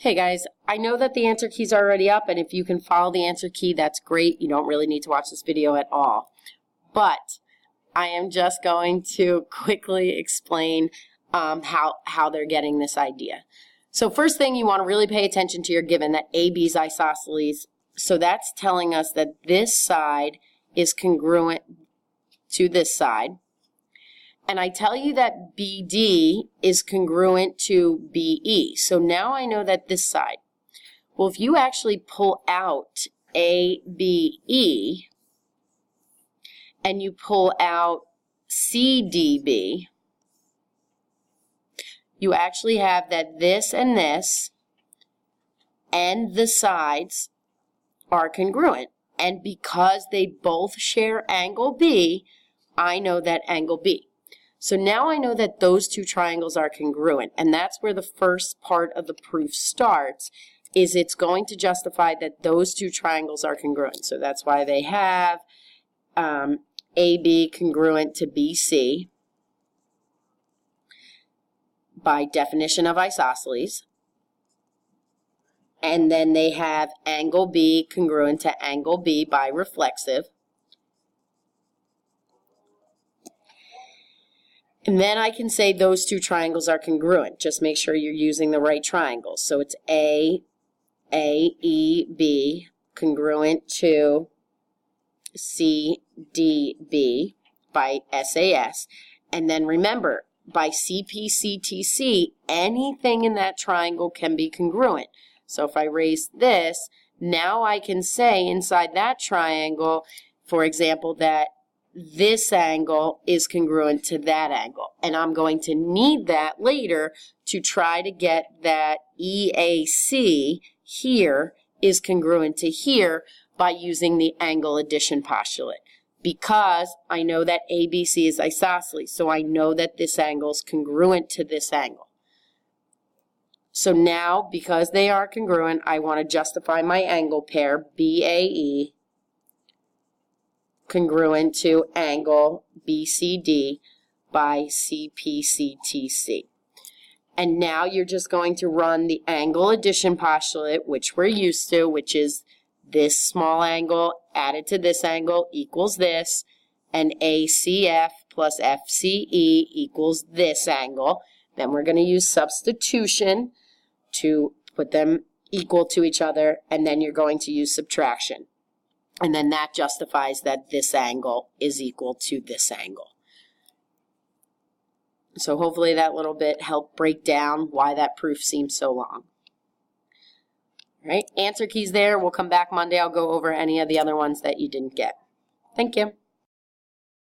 Hey guys, I know that the answer key's already up, and if you can follow the answer key, that's great. You don't really need to watch this video at all. But I am just going to quickly explain how they're getting this idea. So first thing, you want to really pay attention to your given, that AB is isosceles. So that's telling us that this side is congruent to this side. And I tell you that BD is congruent to BE. So now I know that this side. Well, if you actually pull out ABE and you pull out CDB, you actually have that this and the sides are congruent. And because they both share angle B, I know that angle B. So now I know that those two triangles are congruent, and that's where the first part of the proof starts, is it's going to justify that those two triangles are congruent. So that's why they have AB congruent to BC by definition of isosceles, and then they have angle B congruent to angle B by reflexive. And then I can say those two triangles are congruent. Just make sure you're using the right triangles. So it's AEB congruent to CDB by SAS. And then remember, by CPCTC, anything in that triangle can be congruent. So if I raise this, now I can say inside that triangle, for example, that this angle is congruent to that angle. And I'm going to need that later to try to get that EAC here is congruent to here by using the angle addition postulate. Because I know that ABC is isosceles, so I know that this angle is congruent to this angle. So now, because they are congruent, I want to justify my angle pair, BAE, congruent to angle BCD by CPCTC. And now you're just going to run the angle addition postulate, which we're used to, which is this small angle added to this angle equals this, and ACF plus FCE equals this angle. Then we're going to use substitution to put them equal to each other, and then you're going to use subtraction. And then that justifies that this angle is equal to this angle. So hopefully that little bit helped break down why that proof seems so long. All right, answer keys there. We'll come back Monday. I'll go over any of the other ones that you didn't get. Thank you.